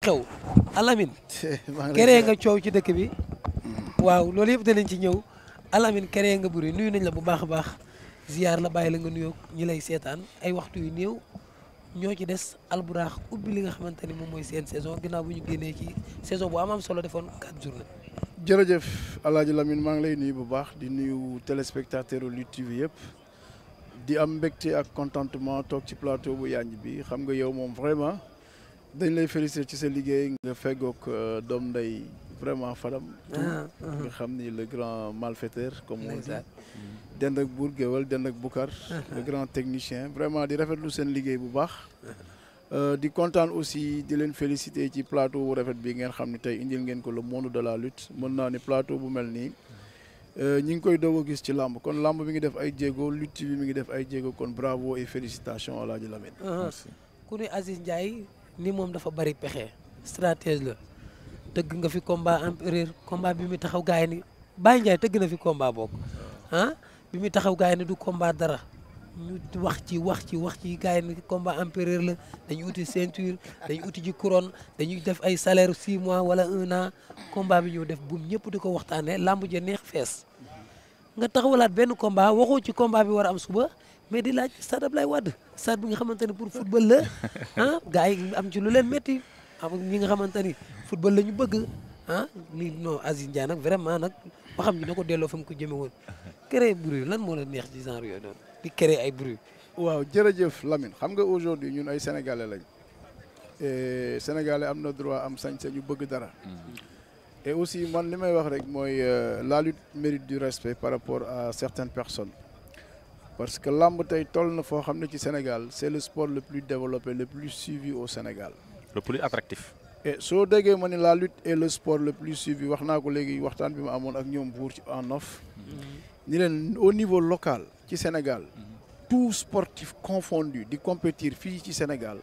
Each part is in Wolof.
xew Alamine keree nga coow ci dëkk bi waaw loolu yëpp danañ ci ñëw Alamine keree nga buri nuyu nañ la bu baax a baax ziar la bàyyi la nga nuyoo ñi lay seetaan ay waxtu yu néew ñoo ci des Albourakh ubbi li nga xamante ni moom mooy seen saison ginnaaw bu ñu génnee ci saison bu am solo defoon 4 journées. jërëjëf Alaaji Lamine maa ngi lay nuyu bu baax di nuyu téléspectateur Lutte TV yëpp di am mbégte ak contentement toog ci plateau bu yanj bi xam nga yow moom vraiment dañ lay féliciter ci sa liggéey nga feggoog doom nday vraiment Fadam. nga xam ni le grand malfaiteur comme on dit. dend ak Bour Guéweul dend ak Boucar. le grand technicien vraiment di rafetlu seen liggéey bu baax. di kontaan aussi di leen féliciter ci plateau bu rafet bi ngeen xam ne tey indil ngeen ko le monde de la lutte mën naa ni plateau bu mel nii ñi ngi koy doog a gis ci làmb kon làmb mi ngi def ay jéego lutte bi mi ngi def ay jéego kon bravo et félicitations Alaaji Lamine. ku ne Aziz Ndiaye ni moom dafa bari pexe stratège la tëgg nga fi combat empereur combat bi muy taxaw gaay ni Baye Ndiaye tëgg na fi combat bokk bi muy taxaw gaay ni du combat dara. ñu wax ci gars yi ni combat empereur la dañuy uti ceinture dañuy uti ji couronne dañuy def ay salaire 6 mois wala 1 an combat bi ñëw def buum ñëpp di ko waxtaanee lamb ja neex fees nga taxawalaat benn combat waxoo ci combat bi war a am suba mais di laaj stade Abdoulaye Wade stade bi nga xamante ne pour football la gars yi am ci lu leen métti am ñi nga xamante ni football la ñu bëgg ni non Aziz Ndiaye nag vraiment nag waxam ñu na ko delloo fa mu ko jëme woon créer bruit lan moo la neex ci genre yooyu noonu di créer ay bruit. waaw jërëjëf Lamine xam nga aujourd'hui ñun ay sénégalais lañ et sénégalais am na droit am sañ-sañu bëgg dara. et aussi man li may wax rek mooy la lutte mérite du respect par rapport à certaines personnes parce que lamb tey toll na foo xam ne ci Sénégal c'est le sport le plus développé le plus suivi au Sénégal. le plus attractif. et soo déggee ma ne la lutte est le sport le plus suivi wax naa ko léegi waxtaan bi ma amoon ak ñoom buur ci en off. ni leen au niveau local ci Sénégal tout sportif confondu di compétir fii ci Sénégal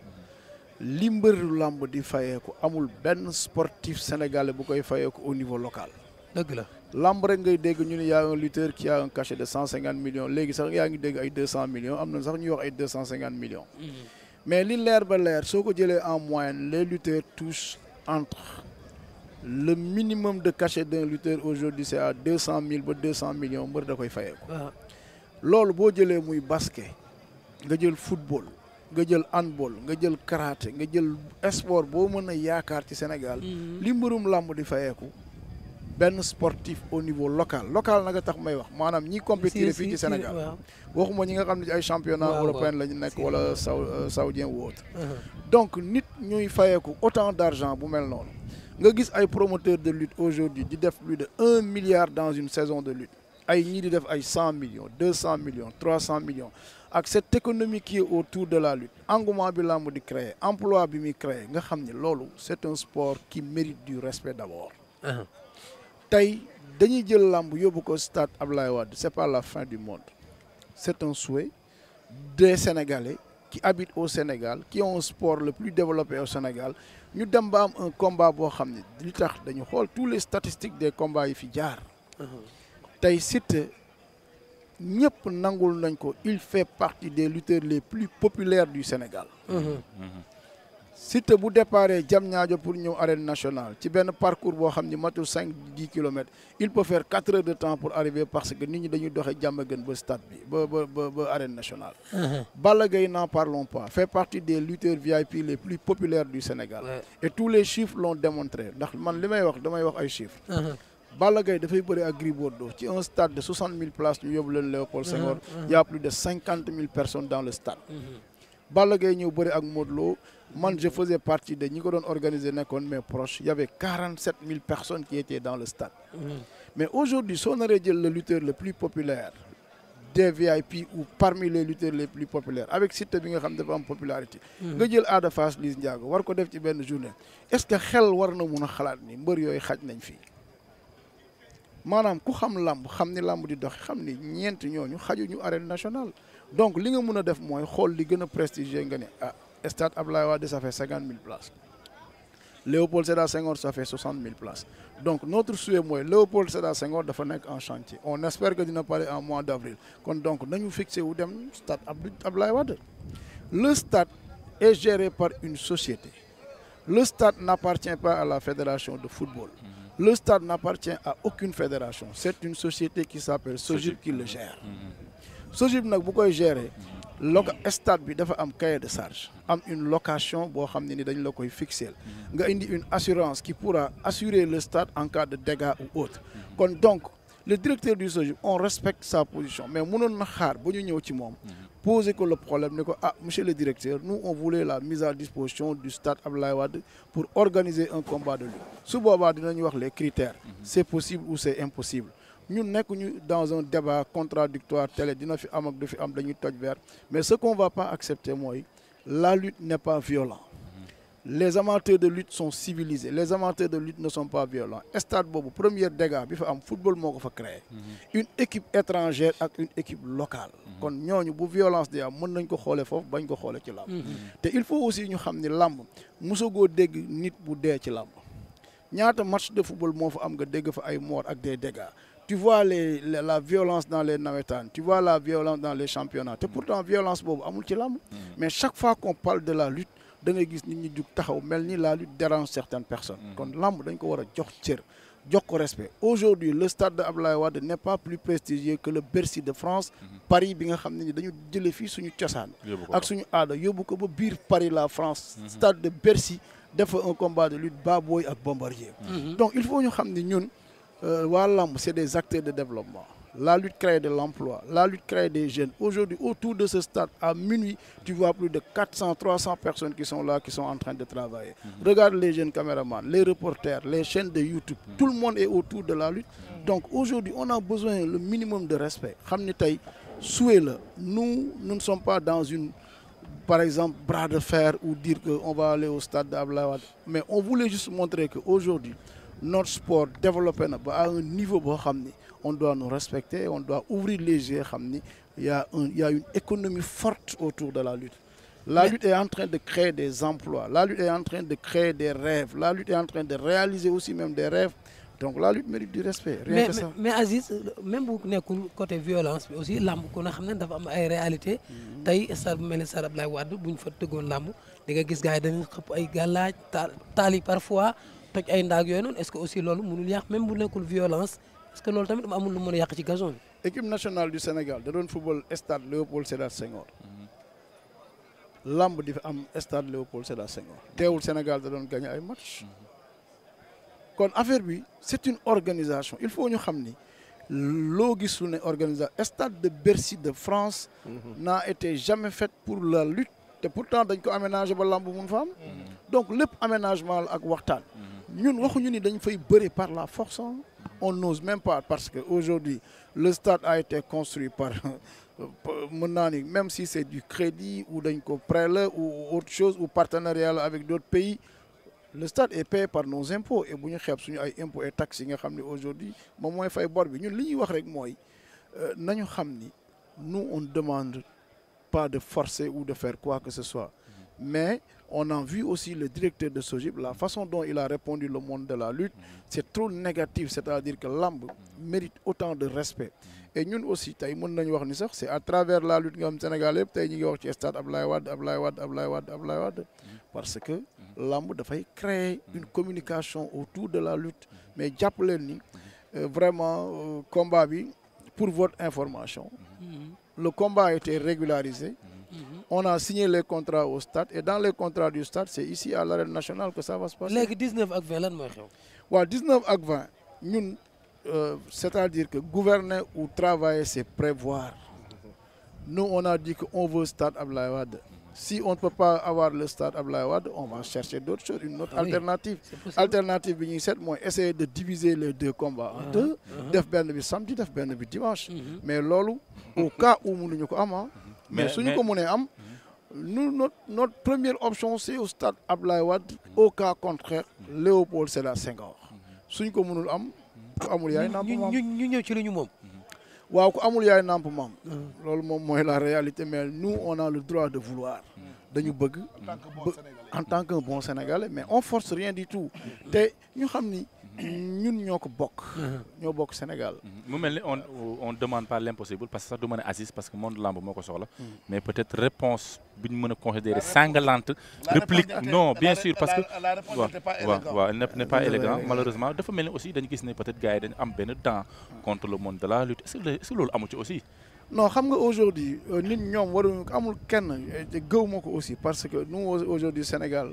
li mbëru làmb di fayeeku amul benn sportif sénégalais bu koy fayeeku au niveau local. dëgg la làmb rek ngay dégg ñu ne y a un lutteur qui a un cachet de 150 millions léegi sax yaa ngi dégg ay 200 millions am na sax ñuy wax ay 250 millions. mais li leer ba leer soo ko jëlee en moyenne les lutteurs touchent entre le minimum de cachet d'un lutteur aujourd'hui c'est à 200 000 ba 200 millions mbër da koy fayeeku. loolu boo jëlee muy basket nga jël football nga jël handball nga jël karaté nga jël sport boo mën a yaakaar ci Sénégal. li mbërum làmb di fayeeku benn sportif au niveau local nag a tax may wax maanaam ñi compétir fii ci Sénégal waxuma ñi nga xam ne ay championnat européen la ñu nekk wala saoudien ou autre. donc nit ñuy fayeeku autant d'argent bu mel noonu nga gis ay promoteurs de lutte aujourd'hui di def plus de 1 milliard dans une saison de lutte ay ñii di def ay 100 millions 200 millions 300 millions ak cette économie qui est autour de la lutte engouement bi làmb di créer emploi bi muy créer nga xam ne loolu c'est un sport qui mérite du respect d'abord. tey dañuy jël làmb yóbbu ko stade Abdoulaye Wade c'est pas la fin du monde c'est un souhait des Sénégalais qui habitent au Sénégal qui ont un sport le plus développé au Sénégal ñu dem ba am un combat boo xam ne li tax dañu xool tous les statistiques des combats yi fi jaar. tey Siteu ñëpp nangul nañ ko il fait partie des lutteurs les plus populaires du Sénégal. Siteu bu déparé Diamniadio pour ñëw arène nationale ci benn parcours boo xam ni matul 5-10 kilomètres il peut faire 4 heures de temps pour arriver parce que nit ñi dañuy doxee Diamaguène ba stade bi ba arène nationale. Balla Gaye n'en parlons pas fait partie des lutteurs VIP les plus populaires du Sénégal. et tous les chiffres l'ont démontré ndax man li may wax damay wax ay chiffres. Balla Gaye dafay bëri ak Gris Bordeaux ci un stade de 60 000 places ñu yóbbu leen Léopold Senghor. il y a plus de 50 000 personnes dans le stade. Balla Gaye ñëw bëri ak Modou Lo man je faisais partie de ñi ko doon organiser nekkoon mes proches il y avait 47 000 personnes qui étaient dans le stade. mais aujourd'hui soo naree jël le lutteur le plus populaire des VIP ou parmi les lutteurs les plus populaires avec Siteu bi nga xam dafa am popularité. nga jël Ada Fass Liss Ndiago war ko def ci benn journée est-ce que xel war na mun a xalaat ni mbër yooyu xaj nañ fii. maanaam ku xam làmb xam ni làmb di dox xam ni ñeent ñooñu xajuñu arène nationale donc li nga mën a def mooy xool li gën a prestigieux nga ne stade Abdoulaye Wade ça fait 50 000 places Léopold Sédar Senghor ça fait 60 000 places donc notre souhait mooy Léopold Sédar Senghor dafa nekk en chantier on espère que dina pare en mois d'avril kon donc nañu fixé wu dem stade Abdoulaye Wade le stade est géré par une société Le stade n'appartient pas à la fédération de football. Le stade n'appartient à aucune fédération. C'est une société qui s'appelle SOGIP qui le gère. SOGIP nag bu koy gérer stade bi dafa am cahier de charge am une location boo xam ne ni dañ la koy fixer nga indi une assurance qui pourra assurer le stade en cas de dégâts ou autre. Kon donc le directeur du SOGIP on respecte sa position mais mënoon na xaar ba ñu ñëw ci moom poser que le problème ne ko monsieur le directeur nous on voulait la mise à disposition du stade Abdoulaye Wade pour organiser un combat de lutte su boobaa dinañu wax les critères c'est possible ou c'est impossible. Nous sommes dans un débat contradictoire télé dina fi am ak du fi am dañuy toj vert mais ce qu'on va pas accepter mooy la lutte n'est pas violente. Les amateurs de lutte sont civilisés les amateurs de lutte ne sont pas violents stade boobu premier dégât bi fa am football moo ko fa créé une équipe étrangère ak une équipe locale kon ñooñu bu violence di am mën nañ ko xoolee foofu bañ ko xoolee ci làmb te il faut aussi ñu xam ni làmb mosagoo dégg nit bu dee ci làmb ñaata match de football moo fa am nga dégg fa ay mort ak des dégâts. Tu vois la violence dans les nawetaan, tu vois la violence dans les championnats. Et pourtant, violence, mais chaque fois qu'on parle de la lutte, la lutte dérange certaines personnes. Quand l'âme, on respect. Aujourd'hui, le stade d'Abdoulaye Wade n'est pas plus prestigieux que le Bercy de France. Paris, Paris, la France, stade de Bercy, fait un combat de lutte Baboy avec Bombardier. Donc, il faut nous savoir c'est des acteurs de développement. La lutte crée de l'emploi, la lutte crée des jeunes. Aujourd'hui, autour de ce stade, à minuit, tu vois plus de 400, 300 personnes qui sont là, qui sont en train de travailler. Regarde les jeunes caméramans, les reporters, les chaînes de YouTube. Tout le monde est autour de la lutte. Donc aujourd'hui, on a besoin le minimum de respect. Nous ne sommes pas dans une, par exemple, bras de fer ou dire qu'on va aller au stade d'Abdoulaye Wade. Mais on voulait juste montrer qu'aujourd'hui, notre sport développé à un niveau on doit nous respecter, on doit ouvrir les yeux. Il y a une économie forte autour de la lutte. La lutte est en train de créer des emplois, la lutte est en train de créer des rêves, la lutte est en train de réaliser aussi même des rêves. Donc la lutte mérite du respect. Rien que ça. Mais Aziz, même bu nekkul côté violence bi aussi lamb ku na xam ne dafa am ay réalité tey stade bu mel ni stade Abdoulaye Wade bu ñu fa tëggoon lamb di nga gis gars yi dañuy xëpp ay gàllaaj taal yi parfois toj ay ndaag yooyu noonu est-ce que aussi loolu mënul yàq même bu nekkul violence est-ce que loolu tamit amul lu mën a yàq ci gazon bi. Équipe nationale du Sénégal da doon football stade Léopold Sédar Senghor lamb di fa am stade Léopold Sédar Senghor teewul Sénégal da doon gagné ay match kon affaire bi c'est une organisation il faut ñu xam ni loo gis lu ne organisation stade de Bercy de France n'a été jamais fait pour la lutte te pourtant dañ ko aménagé ba lamb mun fa am donc lépp aménagement la ak waxtaan ñun waxuñu ni dañ fay bëre par la force on n'ose même pas parce que aujourd'hui le stade a été construit par même si c'est du crédit ou dañ ko prêt la ou autre chose ou partenariat la avec d'autres pays. Le stade est payé par nos impôts et bu ñu xeeb suñu ay impôts et taxes yi nga xam ne aujourd'hui moom mooy fay bor bi ñun li ñuy wax rek mooy nañu xam ni nous on ne demande pas de forcer ou de faire quoi que ce soit mais on a vu aussi le directeur de SOGIP la façon dont il a répondu le monde de la lutte c'est trop négatif c'est-à-dire que lamb mérite autant de respect et ñun aussi tey mën nañu wax ni sax c'est à travers la lutte nga xam Sénégal yëpp tey ñu ngi wax ci stade Abdoulaye Wade parce que lamb dafay créer une communication autour de la lutte mais jàpp leen ni vraiment combat bi pour votre information le combat a été régularisé on a signé les contrats au stade et dans les contrats du stade c'est ici à l'arène nationale que ça va se passer. léegi 19 ak 20 lan mooy xew. waaw 19 ak 20 ñun c'est-à-dire que gouverner ou travailler c'est prévoir nous on a dit que on veut stade Abdoulaye Wade. Si on ne peut pas avoir le stade Abdoulaye Wade, on va chercher d'autres choses, une autre alternative. Alternative, c'est essayer de diviser les deux combats en deux, def benn bi samedi, def benn bi dimanche. Mais lolo, au cas où nous n'avons pas, mais si nous avons nous, notre première option, c'est au stade Abdoulaye Wade, au cas contraire, Léopold Sédar Senghor. Si nous avons ñu ñëw ci lu ñu moom. waaw ku amul yaay namp maam loolu moom mooy la réalité mais nous on a le droit de vouloir dañu bëgg en tant qu'un bon Sénégalais mais on force rien du tout te ñu xam ni ñun ñoo ko bokk. ñoo bokk Sénégal. mu mel ni on demande pas l'impossible parce que sax du ma ne Aziz parce que monde lamb moo ko soxla. mais peut-être réponse bi ñu mën a considérer sanglante. réplique non bien sûr parce que. la réponse n'était pas élégante. waaw n'est pas élégant malheureusement dafa mel ni aussi dañu gis ne peut-être gars yi dañu am benn temps contre le monde de la lutte est-ce que loolu amu ci aussi. non xam nga aujourd'hui nit ñoom waruñu amul kenn te gëw ma ko aussi parce que nous aujourd'hui Sénégal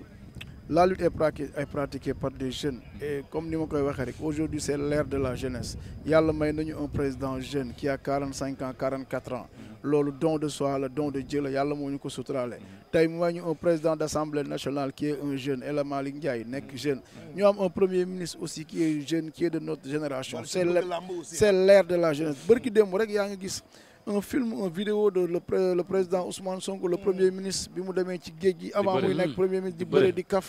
la lutte est pratiquée par des jeunes et comme ni ma koy waxee rek aujourd'hui c'est l'ère de la jeunesse yàlla may nañu un président jeune qui a 45 ans 44 ans loolu don de soi la don de Dieu la yàlla moo ñu ko suturaale tey mu may ñu un président d'Assemblée nationale qui est un jeune El Malick Ndiaye nekk jeune ñu am un premier ministre aussi qui est jeune qui est de notre génération c'est l'ère de la jeunesse bërki démb rek yaa ngi gis un film une vidéo de le président Ousmane Sonko le premier ministre bi mu demee ci géej gi avant muy nekk premier ministre di bëre di kaf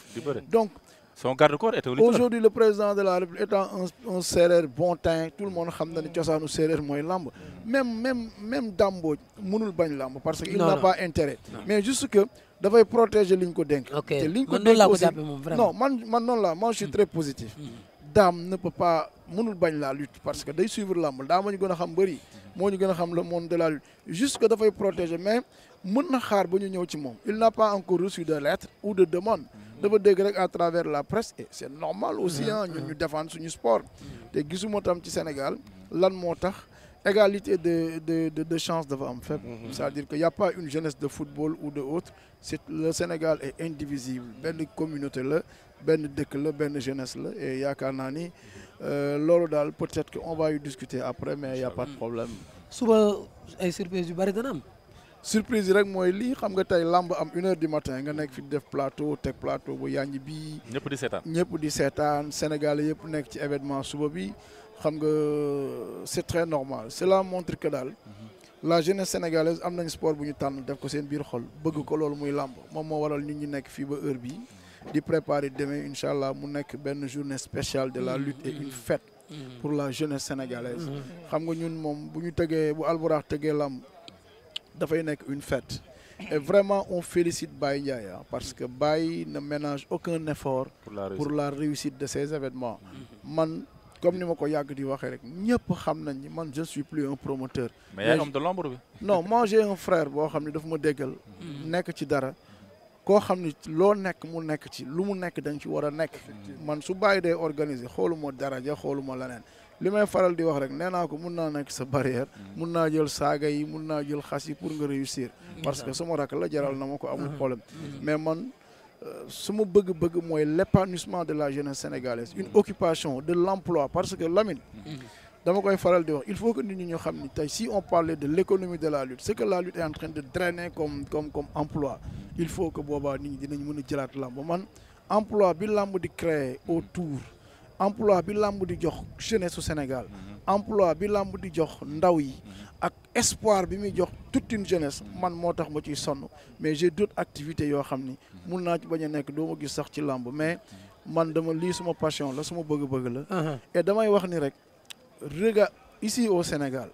donc son garde-corps était aujourd'hui le président de la République étant un séeréer bon teint tout le monde xam na ni cosaanu séeréer mooy lamb même Dambodj mënul bañ lamb parce que il n'a pas intérêt mais juste que dafay protéger li ñu ko dénk te li ñu ko dénk aussi non man noonu la moi je suis très positif Dame ne peut pas mënul bañ la lutte parce que day suivre lamb daa ma ñu gën a xam bëri moo ñu gën a xam le monde de la lutte juste que dafay protéger mais mën na xaar ba ñu ñëw ci moom il n'a pas encore reçu de lettre ou de demande dafa dégg rek à travers la presse et c'est normal aussi ah ñun ñu défendre suñu sport te gisuma tam ci Sénégal lan moo tax égalité de chance dafa am fépp c'est-à-dire que y a pas une jeunesse de football ou de autre c'est le Sénégal est indivisible benn communauté la benn dëkk la benn jeunesse la et yaakaar naa ni loolu daal peut-être que on va y discuter après mais y a pas de problème. suba ay surprise yu bari dana am. surprise yi rek mooy lii xam nga tey lamb am 1h du matin nga nekk fi def plateau teg plateau bu yànji bii. ñëpp di seetaan Sénégalais yëpp nekk ci événement suba bi xam nga c'est très normal cela montre que daal la jeunesse sénégalaise am nañ sport bu ñu tànn def ko seen biir xol bëgg ko loolu muy lamb moom moo waral nit ñi nekk fii ba heure bii di préparer demain incha allah mu nekk benn journée spéciale de la lutte et une fête pour la jeunesse sénégalaise xam nga ñun moom bu ñu tëggee bu Albourakh tëggee lamb dafay nekk une fête et vraiment on félicite Baye Ndiaye parce que Baye ne ménage aucun effort pour la réussite de ces événements man comme ni ma ko yàgg di waxee rek ñëpp xam nañ ni man je ne suis plus un promoteur mais yaay homme de l'ombre bi non moi j'ai un frère boo xam ne daf ma déggal nekk ci dara koo xam ni loo nekk mu nekk ci lu mu nekk dañ ci war a nekk man su Baye dee organiser xooluma daraja xooluma leneen li may faral di wax rek nee naa ko mun naa nekk sa barrière mun naa jël saaga yi mun naa jël xas yi pour nga réussir parce que sama rakk la jaral na ma ko amul problème mais man suma bëgg-bëgg mooy l'épanouissement de la jeunesse sénégalaise une occupation de l'emploi parce que Lamine dama koy faral di wax il faut que nit ñi ñu xam ni tey si on parlait de l'économie de la lutte ce que la lutte est en train de drainer comme emploi il faut que boobaa nit ñi dinañ mën a jëlaat lamb man emploi bi lamb di créer autour emploi bi lamb di jox jeunesse su Sénégal emploi bi lamb di jox ndaw yi ak espoir bi muy jox toute une jeunesse man moo tax ma ciy sonn mais j'ai d'autres activités yoo xam ni mun naa ci bañ a nekk doo ma gis sax ci lamb mais man dama lii suma passion la suma bëgg-bëgg la et damay wax ni rek regarde ici au Sénégal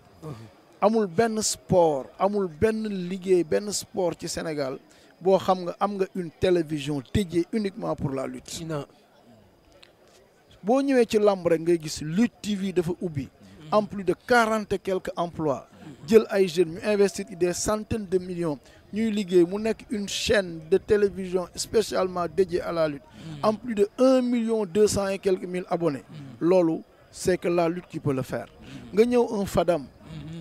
amul benn sport amul benn liggéey benn sport ci Sénégal boo xam nga am nga une télévision dédiée uniquement pour la lutte boo ñëwee ci lamb rek ngay gis Lutte TV dafa ubbi en plus de 40 et quelques emplois jël ay jeunes ñu investir des centaines de millions ñuy liggéey mu nekk une chaîne de télévision spécialement dédiée à la lutte en plus de 1,2 million et quelques mille abonnés loolu c'est que la lutte qui peut le faire nga ñëw un Fadam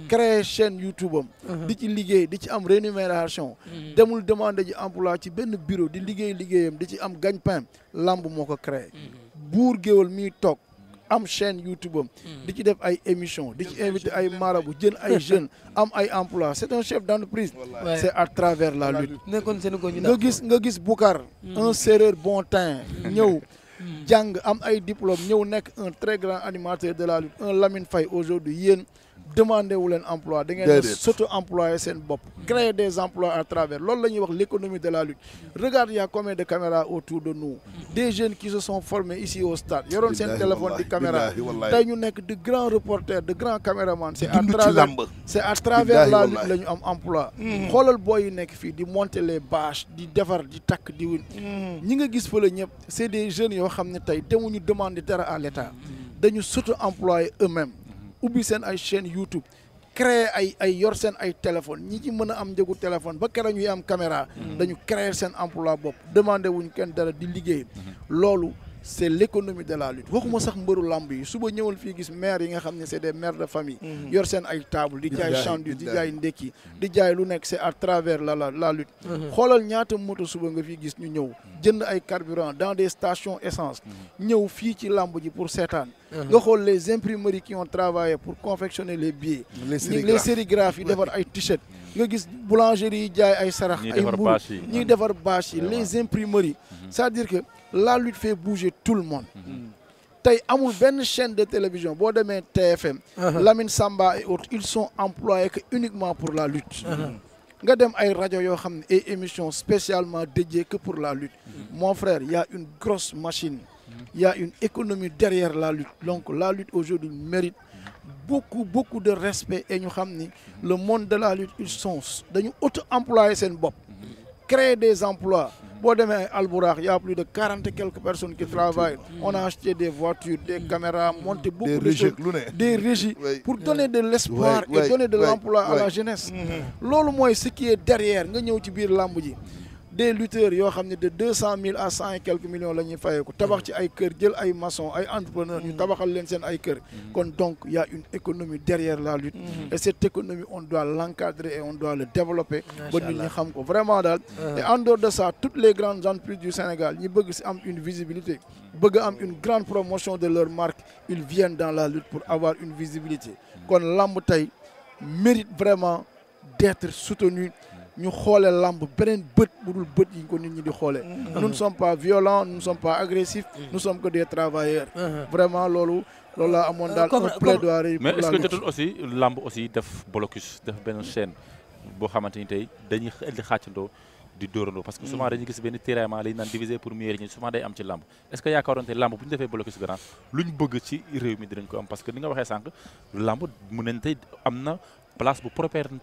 créer chaîne YouTube am di ci liggéey di ci am rémunération demul demander ji emploi ci benn bureau di liggéeyam di ci am gagne-pain lamb moo ko créé buur géwal miy toog am chaîne YouTube am di ci def ay émissions di ci invité ay marabout jën ay jeunes am ay emploi c'est un chef d'entreprise c'est à travers la lutte nga gis Boucar un séeréer bon teint ñëw jàng am ay diplôme ñëw nekk un très grand animateur de la lutte un Lamine Faye aujourd'hui yéen demandé wu leen emploi da ngeen s'auto-employer seen bopp créer des emplois à travers loolu la ñuy wax l'économie de la lutte regarde il y a combien de caméras autour de nous des jeunes qui se sont formés ici au stade yoroon seen téléphone di caméra tey ñu nekk de grands reporters de grands caméramans c'est à travers la lutte la ñu am emploi xoolal booy yi nekk fii di monter les bâches di defar di takk di win ñi nga gis fa la ñëpp c'est des jeunes yoo xam ne tey demuñu demander dara à l'État dañu s'auto-employer eux-mêmes ubbi seen ay chaîne YouTube créer ay yor seen ay téléphone ñi ci mën a am njëgu téléphone ba kera ñuy am caméra dañu créer seen emploi bopp demandé wuñ kenn dara di liggéey loolu c'est l'économie de la lutte waxuma sax mbëru lamb yi suba ñëwal fii gis maire yi nga xam ne c'est des mères de famille yor seen ay table di jaay sandwich di jaay ndekki di jaay lu nekk c'est à travers la lutte xoolal ñaata moto suba nga fii gis ñu ñëw jënd ay carburant dans des stations essence ñëw fii ci lamb ji pour seetaan nga xool les imprimeries qui ont travaillé pour confectionner les billets les sérigraphes yi defar ay t-shirt nga gis boulangerie yi jaay ay sarax ay mburu ñiy defar bâche yi les imprimeries c'est-à-dire que la lutte fait bouger tout le monde tey amul benn chaîne de télévision boo demee TFM Lamine Samba et autres ils sont employés que uniquement pour la lutte nga dem ay rajo yoo xam ne ay émissions spécialement dédiées que pour la lutte mon frère il y a une grosse machine il y a une économie derrière la lutte donc la lutte aujourd'hui mérite beaucoup de respect et ñu xam ni le monde de la lutte ils sont dañu auto-employer seen bopp créer des emplois boo demee ay Albourakh y a plus de 40 et quelques personnes qui travaillent on a acheté des voitures des caméras monté beaucoup de choses des régies pour donner de l'espoir et donner de l'emploi à la jeunesse loolu mooy ce qui est derrière nga ñëw ci biir làmb ji des lutteurs yoo xam ne de 200 000 à 100 et quelques millions la ñuy fayeeku tabax ci ay kër jël ay maçon ay entrepreneurs ñu tabaxal leen seen ay kër kon donc il y a une économie derrière la lutte et cette économie on doit l'encadrer et on doit le développer ba nit ñi xam ko vraiment daal et en dehors de ça toutes les grandes entreprises du Sénégal ñi bëgg si am une visibilité bëgg am une grande promotion de leur marque ils viennent dans la lutte pour avoir une visibilité kon lamb tey mérite vraiment d'être soutenu ñu xoolee lamb beneen bët bu dul bët yi ko nit ñi di xoolee nous ne sommes pas violents nous ne sommes pas agressifs nous sommes que des travailleurs vraiment loolu laa amoon daal un plaidoyer mais est-ce que jotul aussi lamb aussi def blocus def benn chaîne boo xamante ni tey dañuy di xàccandoo di dóorandoo parce que souvent dañuy gis benn tiraillement li ñu naan diviser pour mieux régner souvent day am ci lamb est-ce que yaakaaroon te lamb bu ñu defee blocus grand lu ñu bëgg ci réew mi dinañ ko am parce que ni nga waxee sànq lamb mu nañ tey am na place bu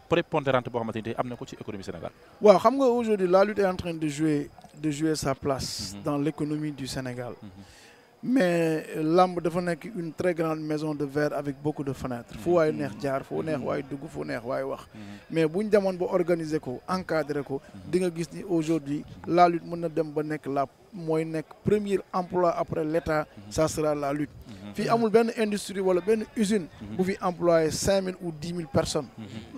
prépondérante boo xamante ni tey am na ko ci économie Sénégal. waaw xam nga aujourd'hui la lutte est en train de jouer sa place dans l'économie du Sénégal mais lamb dafa nekk une très grande maison de verre avec beaucoup de fenêtres fu waay neex jaar fu neex waay dugg fu neex waay wax mais buñ demoon ba organiser ko encadrer ko di nga gis ni aujourd'hui la lutte mën na dem ba nekk mooy nekk premier emploi après l'État ça sera la lutte fii amul benn industrie wala benn usine bu fi employer 5 000 ou 10 000 personnes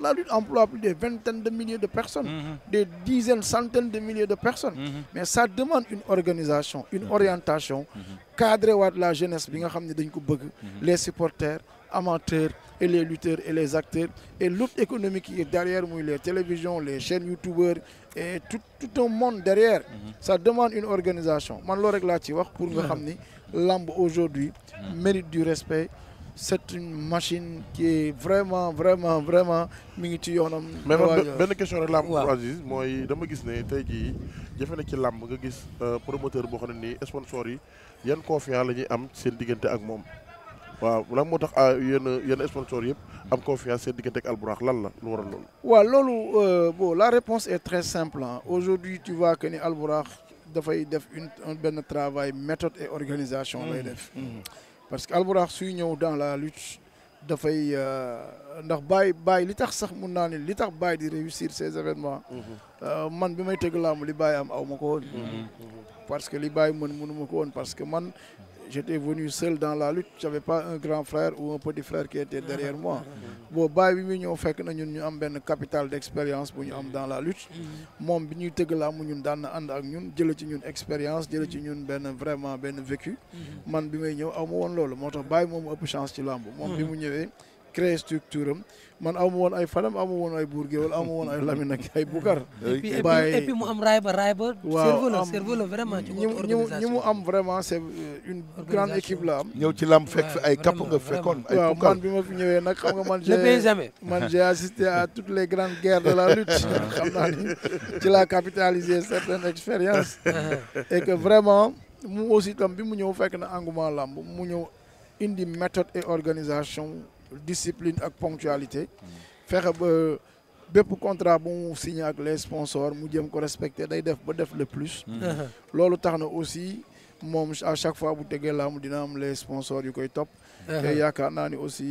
la lutte emploie plus de vingtaines de milliers de personnes des dizaines centaines de milliers de personnes mais ça demande une organisation une orientation cadrer waat la jeunesse bi nga xam ne dañ ko bëgg les supporters amateurs et les lutteurs et les acteurs et l'autre économique qui est derrière muy les télévisions les chaînes youtubeurs et tout un monde derrière ça demande une organisation man loolu rek laa ci wax pour nga xam ni lamb aujourd'hui mérite du respect c'est une machine qui est vraiment mi ngi ci yoonam. mais benn question rek lamb pour Aziz mooy dama gis ne tey jii jafe na ci lamb nga gis promoteur boo xam ne nii sponsor yi yan confiance la ñuy am seen diggante ak moom waaw lan moo tax yenn sponsor yëpp am confiance seen diggante ak Albourakh lan la lu waral loolu. waaw loolu bon la réponse est très simple aujourd'hui tu vois que ni Albourakh dafay def benn travail méthode et organisation lay def parce que Albourakh suy ñëw dans la lutte dafay ndax Baye li tax sax mun naa ne li tax Baye di réussir ces événements man bi may tëgg làmb li Baye am aw ma ko woon parce que li Baye mënuma ko woon parce que man j'étais venu seul dans la lutte j'avais pas un grand frère ou un petit frère qui était derrière moi bon Baye bi muy ñëw fekk na ñun ñu am benn capital d'expérience bu ñu am dans la lutte moom bi ñuy tëgg làmb ñun daan na ànd ak ñun jële ci ñun expérience jële ci ñun benn vécu man bi may ñëw aw ma woon loolu moo tax Baye moom ëpp chance ci làmb moom bi mu ñëwee créer structure am man aw ma woon ay Fadam aw ma woon ay Bour Gueweul aw ma woon ay Lamine ak ay Boucar. et puis mu am raay ba cerveau la vraiment ci ñi mu am vraiment c'est une grande équipe la am. ñëw ci lamb fekk fi ay kapp nga fekkoon ay waaw man bi ma fi ñëwee nag xam nga man j'ai assisté à toutes les grandes guerres de la lutte xam naa ni ci la capitalisé certaines expériences et que vraiment mu aussi tam bi mu ñëw fekk na engouement lamb mu ñëw indi méthode et organisation discipline ak ponctualité fexe ba bépp contrat bu mu signé ak les sponsors mu jëm ko respecté day def ba def le plus loolu tax na aussi moom à chaque fois bu tegee laamu dina am les sponsors yu koy topp. te yaakaar naa ni aussi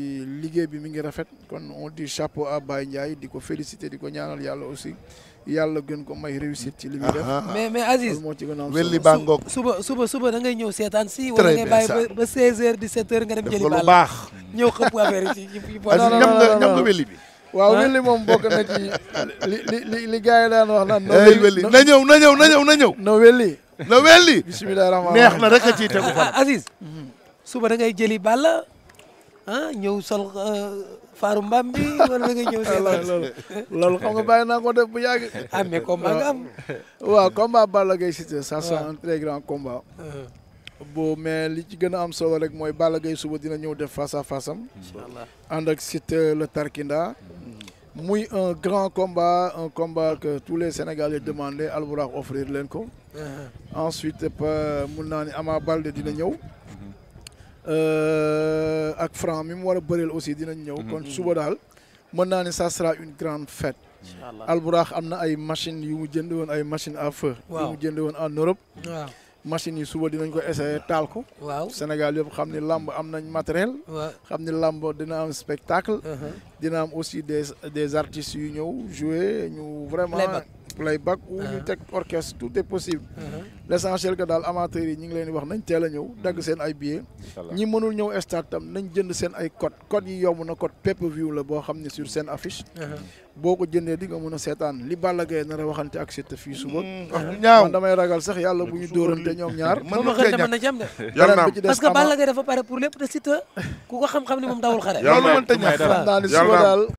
liggéey bi mi ngi rafet kon on dit chapeau à Baye Ndiaye di ko féliciter di ko ñaanal yàlla aussi yàlla gën ko may réussite ci li muy def. mais Aziz moo ci gën a am welli baa ngoog. suba da ngay ñëw seetaan si. wala ngay bàyyi ba 16h 17h nga dem def jëli ko lu bàll. baax. ñëw xëpp affaire yi ci Aziz ñam nga welli bi. waaw welli moom bokk na ci li gars yi daan wax naan. welli na ñëw. no welli. na welli. bisimilah rahmaani neex na rek a ciy tegu fan. Aziz suba da ngay jëli bàll ñëw sol faaru mbaam bi wala da ngay ñëw seetaan. loolu xam nga bàyyi naa ko def bu yàgg. mais combat nga am. waaw combat Balla Gaye Siteu ça c'est un très grand combat. mais li ci gën a am solo rek mooy Balla Gaye suba dina ñëw def face à face am. inshallah ànd ak Siteu le Tarkinda. muy un grand combat un combat que tous les Sénégalais demandaient Albourakh offrir leen ko. ensuite mun naa ni Ama Baldé dina ñëw. ak Franc mi mu war a bëreel aussi dinañ ñëw. kon suba daal mën naa ni ça sera une grande fête. inshallah Albourakh am na ay machines yu mu jënd woon ay machines à feu. yu mu jënd woon en Europe. waaw machines yi suba dinañ ko essayer taal ko. waaw Sénégal yëpp xam ni lamb am nañ matériel. waaw xam ni lamb dina am spectacle. dina am aussi des artistes yu ñëw jouer ñu vraiment. playback ou ñu teg orchestre tout est possible. l'essentiel que daal amateurs yi ñu ngi leen di wax nañ teel a ñëw dagg seen ay billets. ñi mënul ñëw stade tam nañ jënd seen ay code yi yomb na code pay-per-view la boo xam ne sur seen affiche. boo ko jëndee di nga mën a seetaan li Balla Gaye nar a waxante ak Siteu fii suba. man damay ragal sax yàlla bu ñu dóorante ñoom ñaar. mën na ci am de. parce que Balla Gaye dafa pare pour lépp te Siteu ku ko xam-xam ni moom dawul xare. loolu mënta ñàkk xam naa ni suba daal